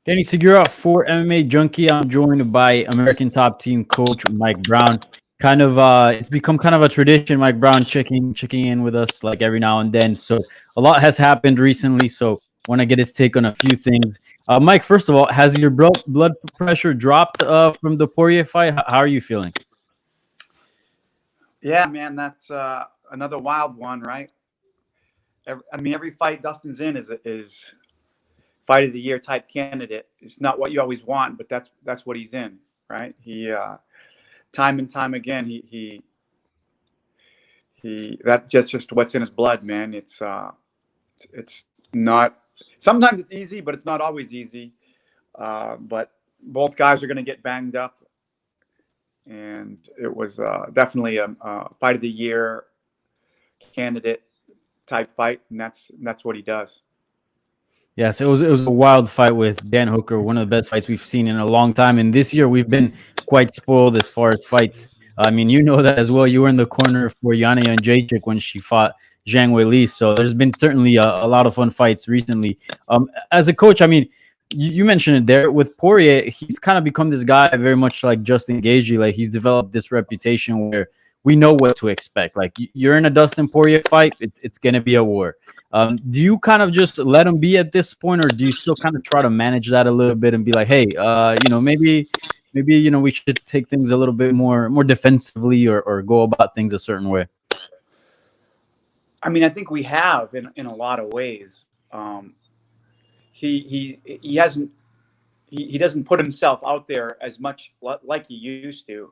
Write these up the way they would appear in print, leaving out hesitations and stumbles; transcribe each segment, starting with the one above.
Danny Segura for MMA Junkie. I'm joined by American Top Team coach Mike Brown. It's become kind of a tradition. Mike Brown checking in with us like every now and then. So a lot has happened recently. So want to get his take on a few things. Mike, first of all, has your blood pressure dropped from the Poirier fight? How are you feeling? Yeah, man, that's another wild one, right? Every fight Dustin's in is fight of the year type candidate. It's not what you always want, but that's what he's in, right? He time and time again he that just what's in his blood, man. It's not. Sometimes it's easy, but it's not always easy. But both guys are going to get banged up, and it was definitely a fight of the year candidate type fight, and that's what he does. Yes, it was a wild fight with Dan Hooker, one of the best fights we've seen in a long time. And this year we've been quite spoiled as far as fights. I mean, you know that as well. You were in the corner for Yana and Jacek when she fought Zhang Weili. So there's been certainly a lot of fun fights recently. As a coach, I mean, you mentioned it there with Poirier. He's kind of become this guy very much like Justin Gaethje. Like he's developed this reputation where we know what to expect. Like you're in a Dustin Poirier fight, it's gonna be a war. Do you kind of just let him be at this point, or do you still kind of try to manage that a little bit and be like, hey, maybe we should take things a little bit more defensively, or go about things a certain way? I mean, I think we have in a lot of ways. He hasn't he doesn't put himself out there as much like he used to.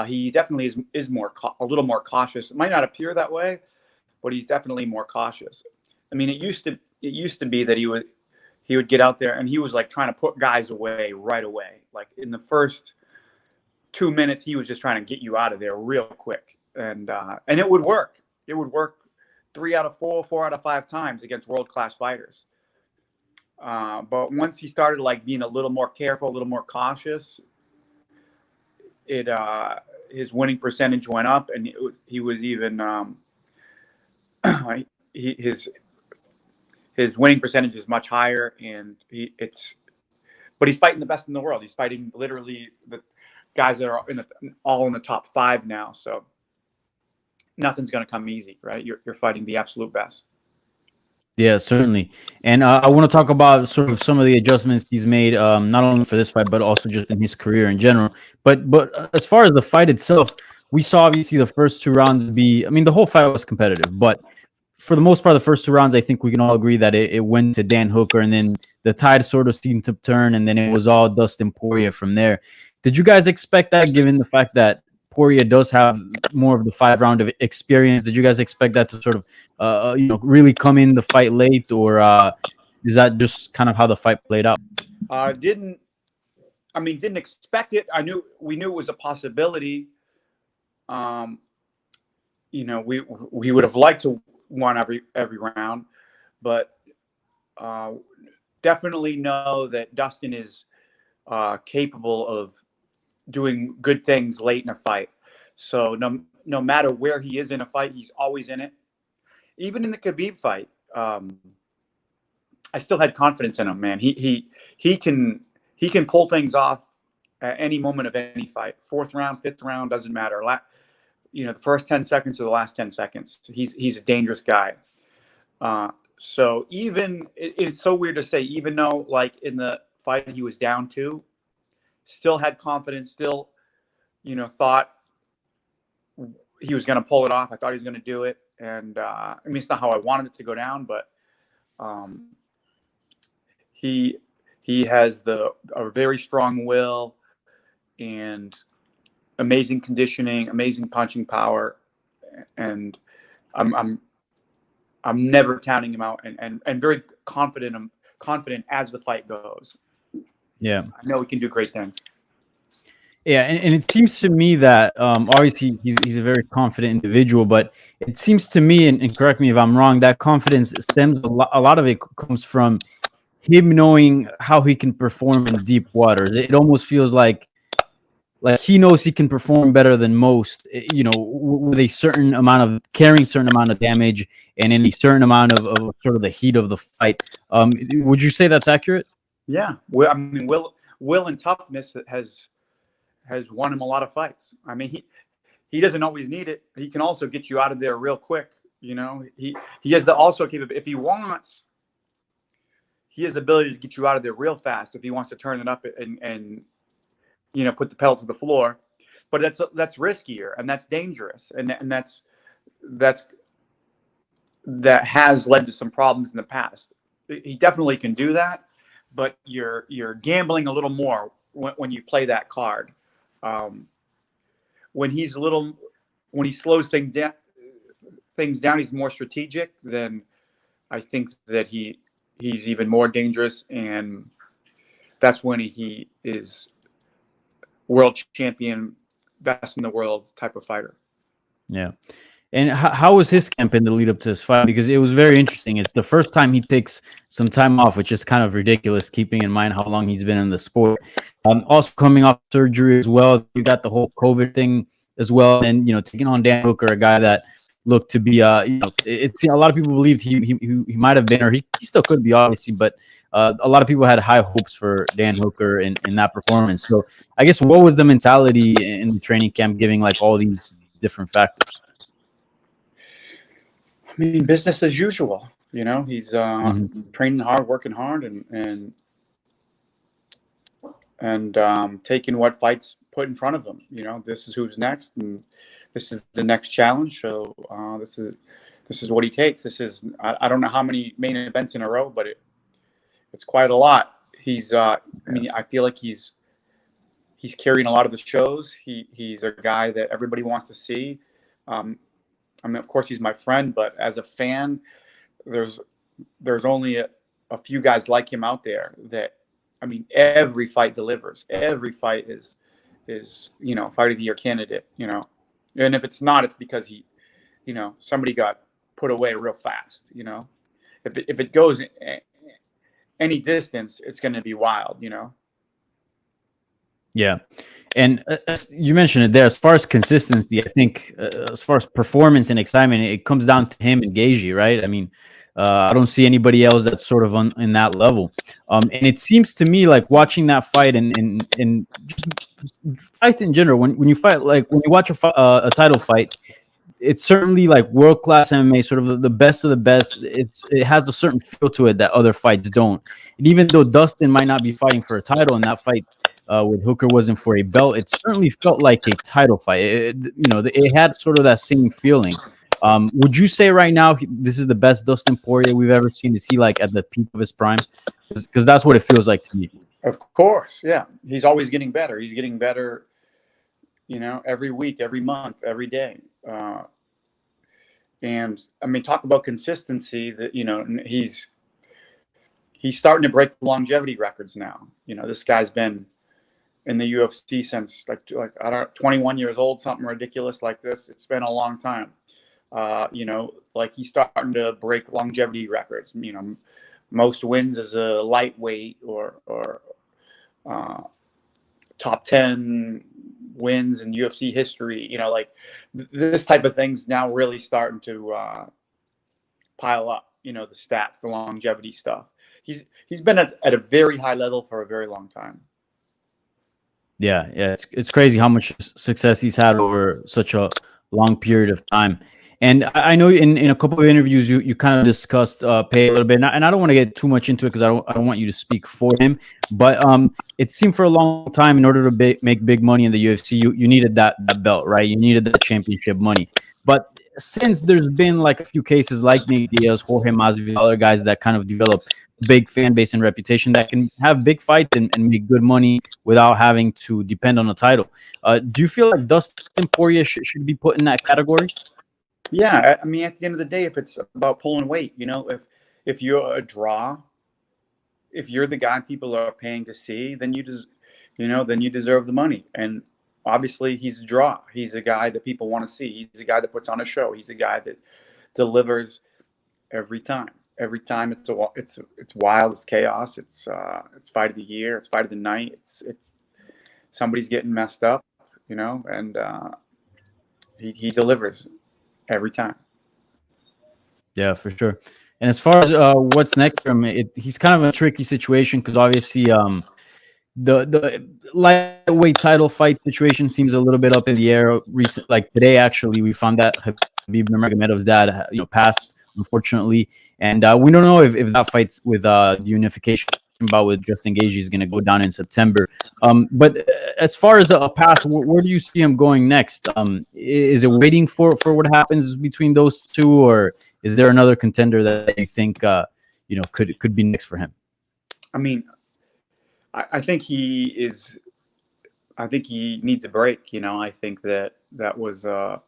He definitely is a little more cautious. It might not appear that way, but he's definitely more cautious. I mean, it used to be that he would get out there and he was like trying to put guys away right away. Like in the first 2 minutes, he was just trying to get you out of there real quick, and it would work. It would work 3 out of 4, 4 out of 5 times against world-class fighters. But once he started like being a little more careful, a little more cautious, his winning percentage went up, and he was even his winning percentage is much higher, and but he's fighting the best in the world. He's fighting literally the guys that are all in the top 5 now. So nothing's going to come easy, right? You're fighting the absolute best. Yeah, certainly. And I want to talk about sort of some of the adjustments he's made, not only for this fight, but also just in his career in general. But as far as the fight itself, we saw obviously the first 2 rounds I mean, the whole fight was competitive, but for the most part, the first 2 rounds, I think we can all agree that it went to Dan Hooker, and then the tide sort of seemed to turn, and then it was all Dustin Poirier from there. Did you guys expect that, given the fact that Poirier does have more of the 5-round of experience? Did you guys expect that to sort of, really come in the fight late, or is that just kind of how the fight played out? Didn't expect it. We knew it was a possibility. We would have liked to won every round, but definitely know that Dustin is capable of doing good things late in a fight. So no matter where he is in a fight, he's always in it. Even in the Khabib fight, I still had confidence in him, man. He can pull things off at any moment of any fight. 4th round, 5th round, doesn't matter. The first 10 seconds or the last 10 seconds, he's a dangerous guy. So it's so weird to say, even though like in the fight he was down 2, still had confidence, still, thought he was going to pull it off. I thought he was going to do it. And it's not how I wanted it to go down, but he has a very strong will and amazing conditioning, amazing punching power, and I'm never counting him out, and very confident as the fight goes. Yeah, I know he can do great things. Yeah, and it seems to me that obviously he's a very confident individual, but it seems to me, and correct me if I'm wrong, that confidence stems a lot of it comes from him knowing how he can perform in deep waters. It almost feels like he knows he can perform better than most, with a certain amount of carrying certain amount of damage and in a certain amount of sort of the heat of the fight. Would you say that's accurate? Yeah, I mean, will and toughness has won him a lot of fights. I mean, he doesn't always need it. He can also get you out of there real quick. You know, he has the also capability. If he wants, he has the ability to get you out of there real fast. If he wants to turn it up and put the pedal to the floor, but that's riskier and that's dangerous and that's that has led to some problems in the past. He definitely can do that, but you're gambling a little more when you play that card. Um, when he's little, when he slows things down, he's more strategic. Then I think that he's even more dangerous, and that's when he is world champion, best in the world type of fighter. Yeah. And how was his camp in the lead up to his fight? Because it was very interesting. It's the first time he takes some time off, which is kind of ridiculous, keeping in mind how long he's been in the sport. Also coming off surgery as well. You got the whole COVID thing as well, and taking on Dan Hooker, a guy that looked to be, it's a lot of people believed he might have been, or he still could be, obviously, but a lot of people had high hopes for Dan Hooker in that performance. So I guess what was the mentality in the training camp, giving like all these different factors? I mean, business as usual. He's Mm-hmm. training hard, working hard, and taking what fights put in front of him. This is who's next, and this is the next challenge. So this is what he takes. This is I don't know how many main events in a row, but it's quite a lot. I mean, I feel like he's carrying a lot of the shows. He's a guy that everybody wants to see. I mean, of course, he's my friend, but as a fan, there's only a few guys like him out there that, I mean, every fight delivers. Every fight is fight of the year candidate. And if it's not, it's because somebody got put away real fast. If it goes any distance, it's going to be wild. Yeah. And as you mentioned it there, as far as consistency, I think as far as performance and excitement, it comes down to him and Gaethje, right? I mean, I don't see anybody else that's sort of in that level. And it seems to me like watching that fight and just fights in general, when you fight, like when you watch a title fight, it's certainly like world class MMA, sort of the best of the best. It has a certain feel to it that other fights don't. And even though Dustin might not be fighting for a title, and that fight with Hooker wasn't for a belt, it certainly felt like a title fight. It had sort of that same feeling. Would you say right now this is the best Dustin Poirier we've ever seen? Is he like at the peak of his prime? Because that's what it feels like to me. Of course, yeah. He's always getting better. He's getting better, every week, every month, every day. And I mean, talk about consistency. That he's starting to break longevity records now. This guy's been in the UFC since like I don't know, 21 years old, something ridiculous like this. It's been a long time. Like he's starting to break longevity records. Most wins as a lightweight or top 10 wins in UFC history. Like this type of thing's now really starting to pile up. The stats, the longevity stuff. He's been at a very high level for a very long time. Yeah, it's crazy how much success he's had over such a long period of time. And I know in a couple of interviews you kind of discussed Pay a little bit, and I don't want to get too much into it because I don't want you to speak for him. But it seemed for a long time in order to make big money in the UFC, you needed that belt, right? You needed that championship money. But since there's been like a few cases like Nate Diaz, Jorge Masvidal, other guys that kind of develop big fan base and reputation that can have big fights and make good money without having to depend on a title. Do you feel like Dustin Poirier should be put in that category? Yeah, I mean, at the end of the day, if it's about pulling weight, if you're a draw, if you're the guy people are paying to see, then you deserve the money. And obviously, he's a draw. He's a guy that people want to see. He's a guy that puts on a show. He's a guy that delivers every time. Every time it's wild. It's chaos. It's fight of the year. It's fight of the night. It's somebody's getting messed up, and he delivers every time. Yeah, for sure. And as far as what's next for him, he's kind of in a tricky situation because obviously the lightweight title fight situation seems a little bit up in the air. Recent, like today, actually, we found that Habib Nurmagomedov's dad, passed unfortunately, and we don't know if that fight's with the unification bout with Justin Gaethje is going to go down in September. But as far as a path, where do you see him going next? Is it waiting for what happens between those two, or is there another contender that you think could be next for him? I mean, I think he is. I think he needs a break. I think that was a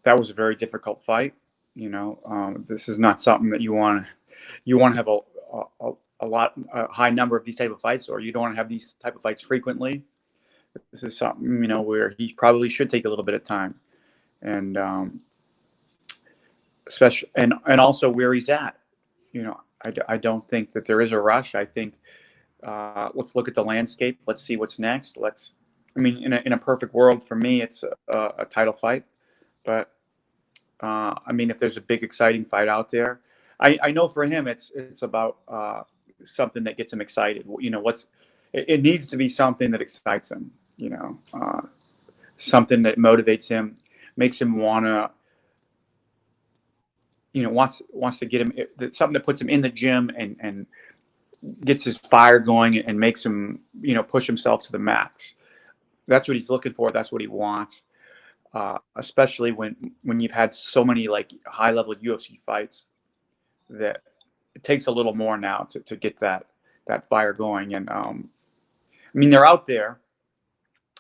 very difficult fight. This is not something that you want to have a high number of these type of fights, or you don't want to have these type of fights frequently. This is something where he probably should take a little bit of time, and especially and also where he's at. I don't think that there is a rush. I think let's look at the landscape. Let's see what's next. In a perfect world for me, it's a title fight. But if there's a big exciting fight out there, I know for him it's about something that gets him excited. It needs to be something that excites him. Something that motivates him, makes him wanna. Wants to get him something that puts him in the gym and gets his fire going and makes him, push himself to the max. That's what he's looking for. That's what he wants. Especially when you've had so many like high level UFC fights, that it takes a little more now to get that fire going. And they're out there,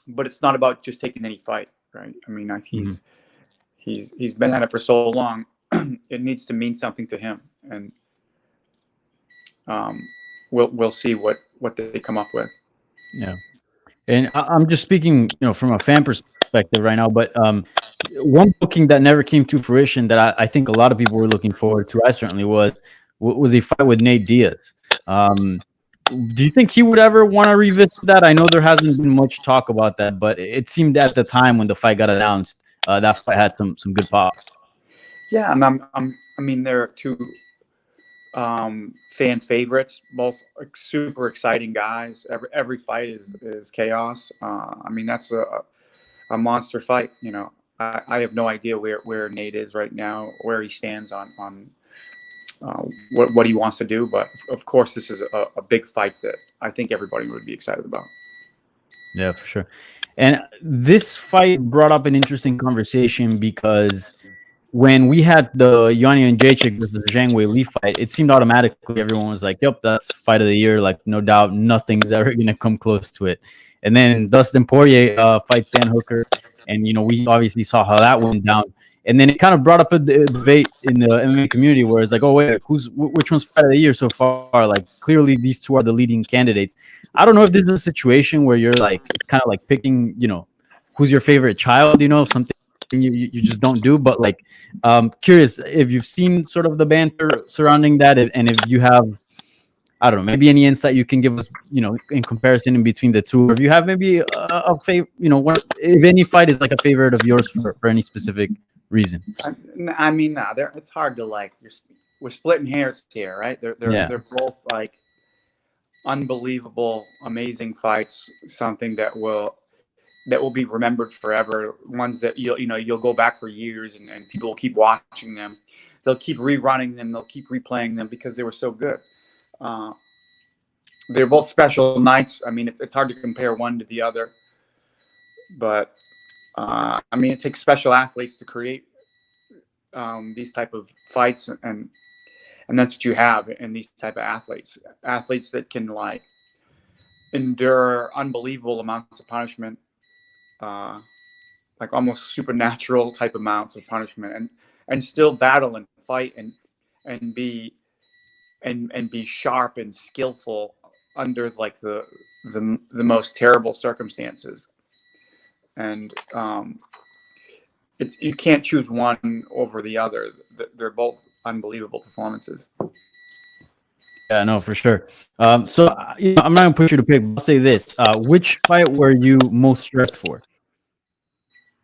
but it's not about just taking any fight, right? He's been at it for so long. It needs to mean something to him, and we'll see what they come up with. Yeah, and I'm just speaking, from a fan perspective right now. But one booking that never came to fruition that I think a lot of people were looking forward to, I certainly was a fight with Nate Diaz. Do you think he would ever want to revisit that? I know there hasn't been much talk about that, but it seemed at the time when the fight got announced, that fight had some good pop. Yeah, they're two fan favorites, both super exciting guys. Every fight is chaos. That's a monster fight. I have no idea where Nate is right now, where he stands on what he wants to do. But of course, this is a big fight that I think everybody would be excited about. Yeah, for sure. And this fight brought up an interesting conversation because when we had the Yanni and Jacek versus Zhang Wei Li fight, it seemed automatically everyone was like, "Yep, that's fight of the year." Like, no doubt, nothing's ever gonna come close to it. And then Dustin Poirier fights Dan Hooker, and we obviously saw how that went down. And then it kind of brought up a debate in the MMA community where it's like, "Oh wait, which one's fight of the year so far?" Like, clearly these two are the leading candidates. I don't know if this is a situation where you're like kind of like picking, who's your favorite child, something you just don't do. But like, curious if you've seen sort of the banter surrounding that, and if you have, I don't know, maybe any insight you can give us, in comparison in between the two, or if you have maybe a favorite, if any fight is like a favorite of yours for any specific reason. It's hard to like. We're splitting hairs here, right? They're both like unbelievable, amazing fights. Something that will be remembered forever. Ones that you'll go back for years, and people will keep watching them. They'll keep rerunning them. They'll keep replaying them because they were so good. They're both special nights. It's hard to compare one to the other, but it takes special athletes to create these type of fights, and that's what you have in these type of athletes that can like endure unbelievable amounts of punishment, like almost supernatural type amounts of punishment, and still battle and fight and be sharp and skillful under like the most terrible circumstances. And you can't choose one over the other. They're both unbelievable performances. Yeah, no, for sure. So I'm not gonna push you to pick, but I'll say this: which fight were you most stressed for?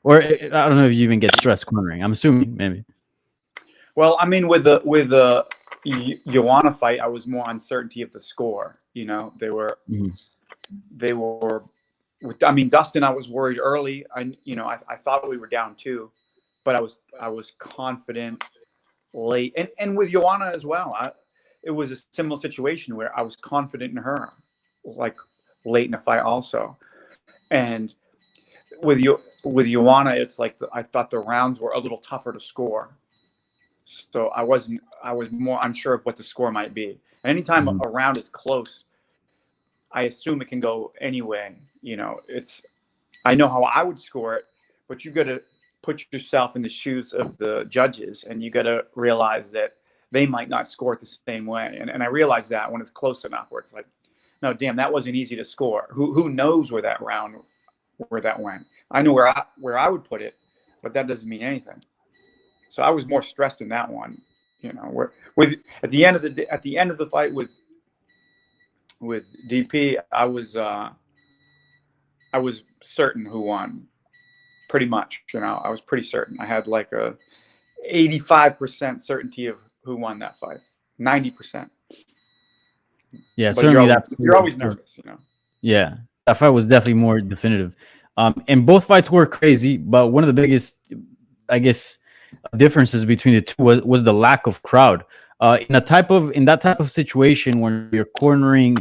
Or I don't know if you even get stressed cornering. I'm assuming maybe. Well, I mean, with the Joanna fight, I was more uncertainty of the score. You know, Mhm. they were. I mean, Dustin, I was worried early. I thought we were down two, but I was confident late, and with Joanna as well. It was a similar situation where I was confident in her, like late in the fight also. And with Joanna, it's like I thought the rounds were a little tougher to score, so I was more unsure of what the score might be. And anytime Mhm. a round is close, I assume it can go anyway. You know, I know how I would score it, but you got to put yourself in the shoes of the judges, and you got to realize that they might not score it the same way. And I realize that when it's close enough, where it's like, no, damn, that wasn't easy to score. Who knows where that went? I know where I would put it, but that doesn't mean anything. So I was more stressed in that one. You know, where with at the end of the fight with DP, I was certain who won. Pretty much, you know, I was pretty certain. I had like a 85% certainty of who won that fight. 90%. Yeah, But certainly that you're always nervous, you know. yeah, that fight was definitely more definitive. And both fights were crazy, but one of the biggest, I guess, differences between the two was the lack of crowd. In that type of situation when you're cornering,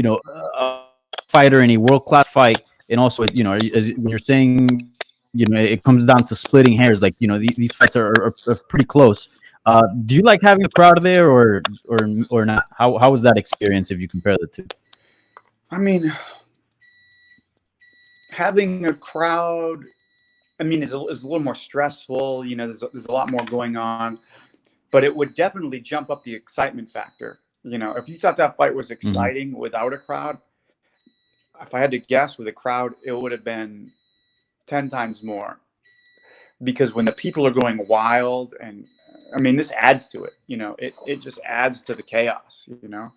a fighter in a world class fight, and also when you're saying, it comes down to splitting hairs. Like these fights are pretty close. Do you like having a crowd there, or not? How was that experience if you compare the two? I mean, having a crowd, I mean, is a little more stressful. You know, there's a lot more going on, but it would definitely jump up the excitement factor. You know, if you thought that fight was Hmm. exciting without a crowd, if I had to guess with a crowd, it would have been 10 times more, because when the people are going wild, and I mean, this adds to it. You know, it just adds to the chaos. You know,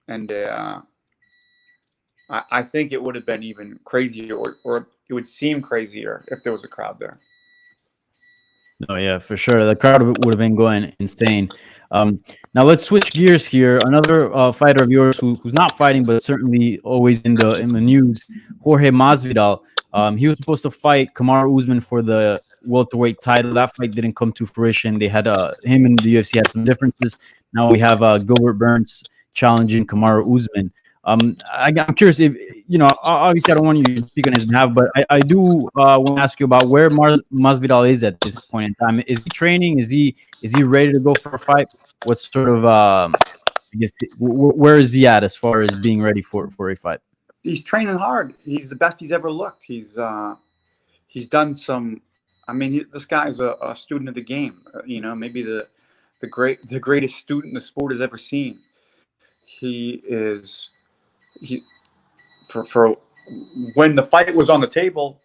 and I think it would have been even crazier, or it would seem crazier if there was a crowd there. No, yeah, for sure. The crowd would have been going insane. Um, Now let's switch gears here. Another fighter of yours who's not fighting, but certainly always in the news, Jorge Masvidal. He was supposed to fight Kamaru Usman for the welterweight title. That fight didn't come to fruition. They had him and the UFC had some differences. Now we have Gilbert Burns challenging Kamaru Usman. I'm curious if obviously I don't want you to speak on his behalf, but I do want to ask you about where Masvidal is at this point in time. Is he training? Is he ready to go for a fight? What sort of I guess where is he at as far as being ready for a fight? He's training hard. He's the best he's ever looked. He's done some. I mean, this guy's a student of the game. You know, maybe the greatest student the sport has ever seen. He is he for when the fight was on the table.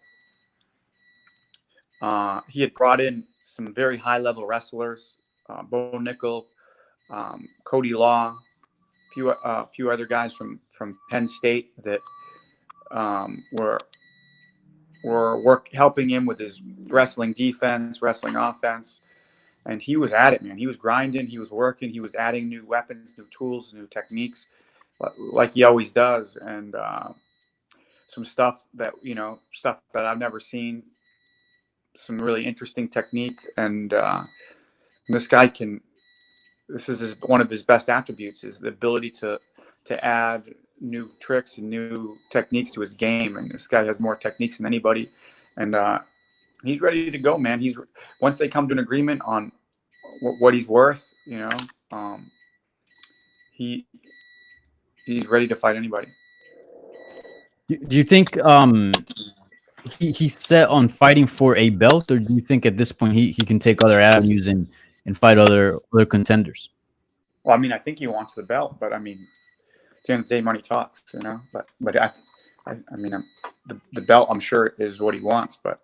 He had brought in some very high level wrestlers, Bo Nickel, Cody Law, few other guys from Penn State that were helping him with his wrestling defense, wrestling offense, and he was at it, man. He was grinding, he was working, he was adding new weapons, new tools, new techniques, like he always does, and some stuff that I've never seen. Some really interesting technique, and this guy can. This is one of his best attributes: is the ability to add new tricks and new techniques to his game. And this guy has more techniques than anybody, and he's ready to go, man. He's once they come to an agreement on what he's worth, he he's ready to fight anybody. Do you think he's set on fighting for a belt, or do you think at this point he can take other avenues and fight other contenders? Well, I mean, I think he wants the belt, but I mean, at the end of the day, money talks, you know. But I mean, the belt, I'm sure, is what he wants. But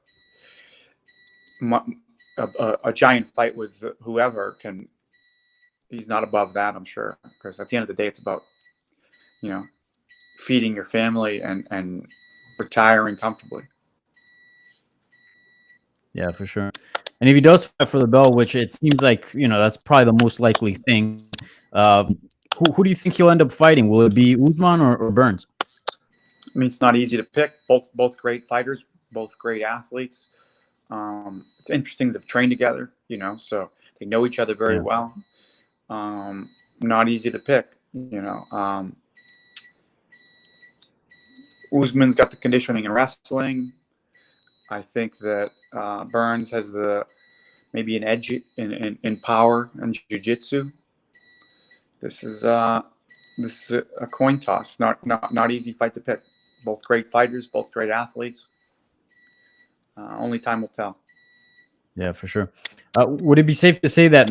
a giant fight with whoever can, he's not above that, I'm sure. Because at the end of the day, it's about, you know, feeding your family and retiring comfortably. Yeah, for sure. And if he does fight for the belt, which it seems like, that's probably the most likely thing, who do you think he'll end up fighting? Will it be Usman or Burns? I mean, it's not easy to pick. Both great fighters, both great athletes. It's interesting they've trained together, so they know each other very Yeah. well. Not easy to pick, Usman's got the conditioning and wrestling. I think that Burns has maybe an edge in power and jiu-jitsu. This is a coin toss. Not easy fight to pick. Both great fighters, both great athletes. Only time will tell. Yeah, for sure. Would it be safe to say that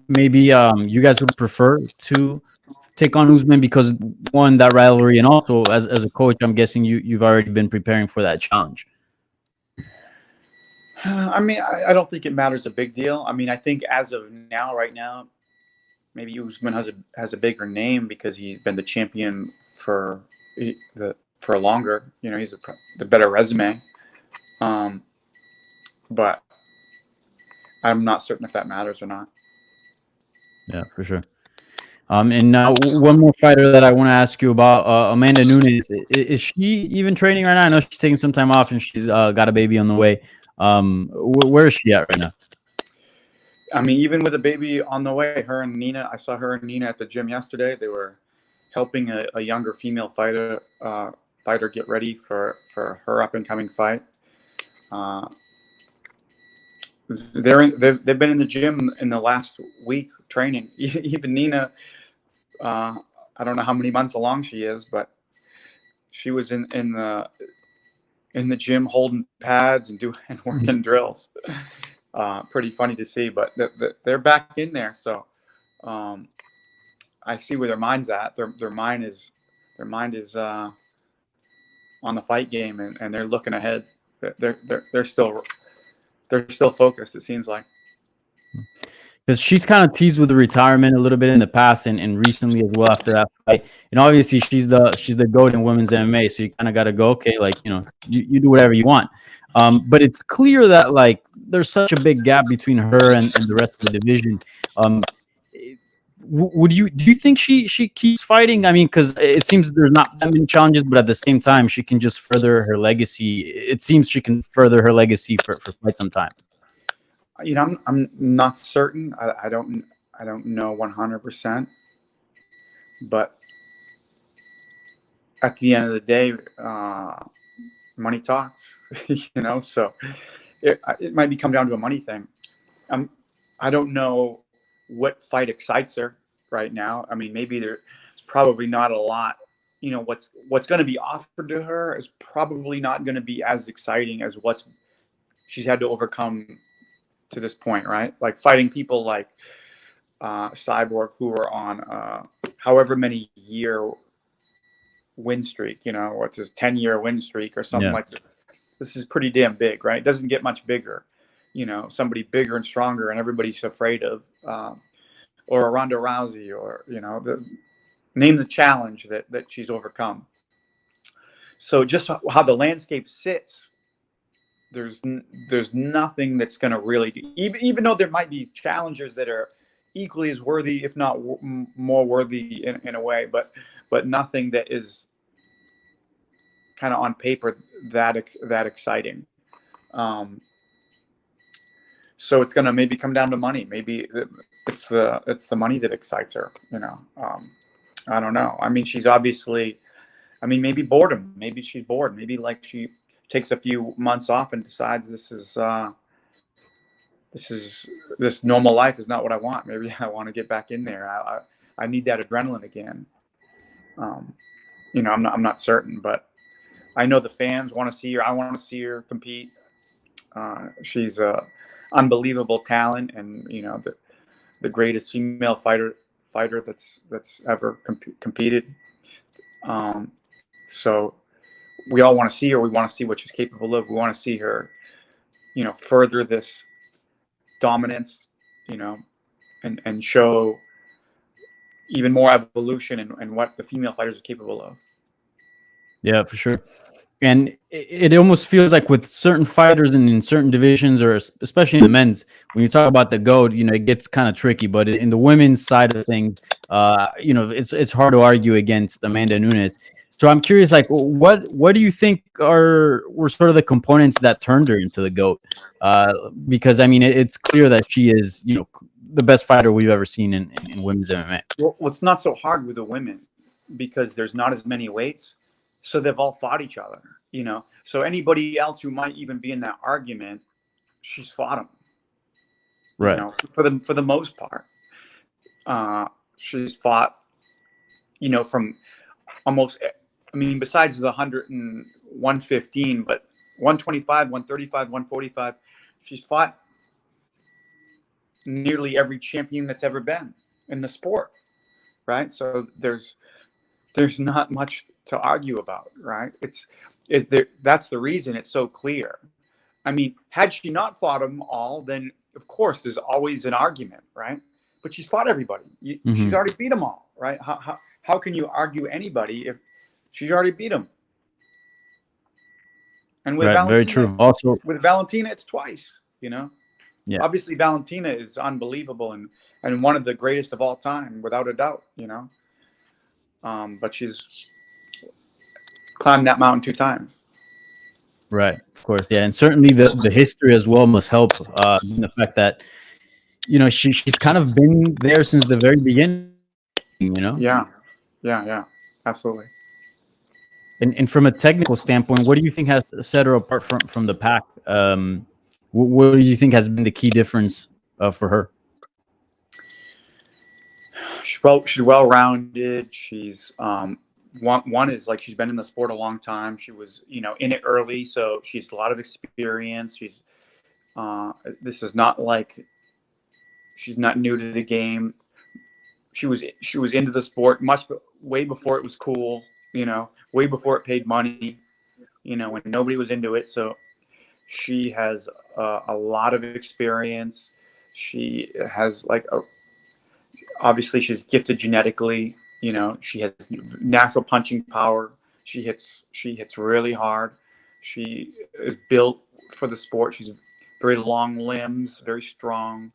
maybe you guys would prefer to take on Usman because, one, that rivalry, and also as a coach, I'm guessing you've already been preparing for that challenge? I mean, I don't think it matters a big deal. I mean, I think as of now, right now, maybe Usman has a bigger name because he's been the champion for longer. He's the better resume. But I'm not certain if that matters or not. Yeah, for sure. And now one more fighter that I want to ask you about, Amanda Nunes. Is she even training right now? I know she's taking some time off and she's got a baby on the way. Where is she at right now? I mean, even with a baby on the way, I saw her and Nina at the gym yesterday. They were helping a younger female fighter get ready for her up and coming fight. They've been in the gym in the last week training. Even Nina, I don't know how many months along she is, but she was in the gym holding pads and working drills. Pretty funny to see, but they're back in there. So I see where their mind's at. Their mind is on the fight game, and they're looking ahead. They're still focused. It seems like. Because she's kind of teased with the retirement a little bit in the past and recently as well after that fight. And obviously she's the GOAT in women's MMA, so you kind of got to go, okay, like, you do whatever you want. But it's clear that, like, there's such a big gap between her and the rest of the division. Do you think she keeps fighting? I mean, because it seems there's not that many challenges, but at the same time, she can just further her legacy. It seems she can further her legacy for quite some time. I'm not certain. I don't know 100%. But at the end of the day, money talks. So it might come down to a money thing. I don't know what fight excites her right now. I mean, maybe there's probably not a lot. What's going to be offered to her is probably not going to be as exciting as what she's had to overcome to this point, right? Like fighting people like Cyborg, who are on however many year win streak, what's his 10-year win streak or something like this. This is pretty damn big, right? It doesn't get much bigger. Somebody bigger and stronger and everybody's afraid of, or a Ronda Rousey, or, name the challenge that she's overcome. So just how the landscape sits, there's nothing that's going to really, even though there might be challengers that are equally as worthy, if not more worthy in a way, but nothing that is kind of on paper that exciting. So it's going to maybe come down to money. Maybe it's the money that excites her. I don't know. I mean, she's obviously, maybe boredom. Maybe she's bored. Maybe like she takes a few months off and decides this normal life is not what I want. Maybe I want to get back in there. I need that adrenaline again. I'm not certain, but I know the fans want to see her. I want to see her compete. She's a unbelievable talent, and the greatest female fighter that's ever competed. So we all want to see her. We want to see what she's capable of. We want to see her, further this dominance, and show even more evolution and what the female fighters are capable of. Yeah, for sure. And it almost feels like with certain fighters and in certain divisions, or especially in the men's, when you talk about the GOAT, it gets kind of tricky. But in the women's side of things, it's hard to argue against Amanda Nunes. So I'm curious, like, what do you think were sort of the components that turned her into the GOAT? Because I mean, it's clear that she is, the best fighter we've ever seen in women's MMA. Well, it's not so hard with the women because there's not as many weights, so they've all fought each other. So anybody else who might even be in that argument, she's fought them. Right. For the most part, she's fought. From almost. I mean, besides the 100 and 115, but 125, 135, 145, she's fought nearly every champion that's ever been in the sport, right? So there's not much to argue about, right? That's the reason it's so clear. I mean, had she not fought them all, then of course there's always an argument, right? But she's fought everybody. She's already beat them all, right? How can you argue anybody if she's already beat them? And with Valentina, very true. Also, with Valentina, it's twice. Yeah. Obviously Valentina is unbelievable and one of the greatest of all time, without a doubt. But she's climbed that mountain 2 times. Right, of course, yeah, and certainly the history as well must help. The fact that she's kind of been there since the very beginning. Yeah, absolutely. And from a technical standpoint, what do you think has set her apart from the pack? What do you think has been the key difference for her? She's well-rounded. She's one is like she's been in the sport a long time. She was in it early, so she's a lot of experience. She's this is not like she's not new to the game. She was into the sport way before it was cool. Way before it paid money. When nobody was into it. So she has a lot of experience. She has obviously she's gifted genetically. She has natural punching power. She hits really hard. She is built for the sport. She's very long limbs, very strong,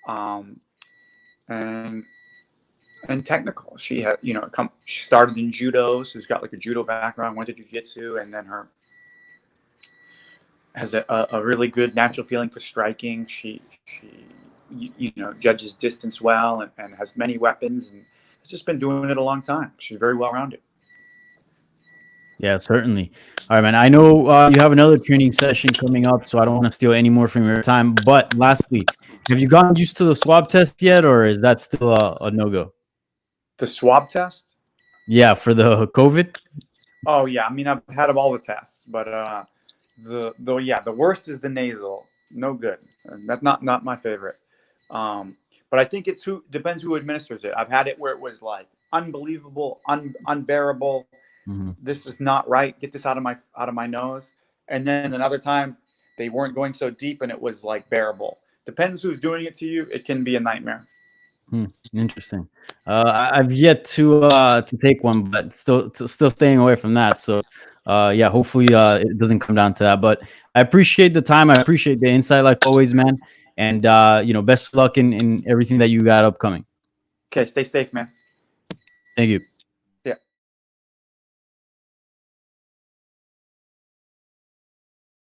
and technical. She had, she started in judo, so she's got a judo background. Went to jiu-jitsu, and then her has a really good natural feeling for striking. She judges distance well and has many weapons and has just been doing it a long time. She's very well-rounded. Yeah, certainly. All right, man. I know you have another training session coming up, so I don't want to steal any more from your time. But lastly, have you gotten used to the swab test yet, or is that still a no-go? The swab test? Yeah, for the COVID? Oh, yeah. I mean, I've had all the tests, but the worst is the nasal. No good. That's not my favorite. But I think depends who administers it. I've had it where it was unbelievable, unbearable. Mm-hmm. This is not right. Get this out of my nose. And then another time they weren't going so deep and it was bearable. Depends who's doing it to you. It can be a nightmare. Interesting. I've yet to take one, but still staying away from that. So yeah, hopefully it doesn't come down to that. But I appreciate the time. I appreciate the insight, like always, man. And best of luck in everything that you got upcoming. Okay, stay safe, man. Thank you.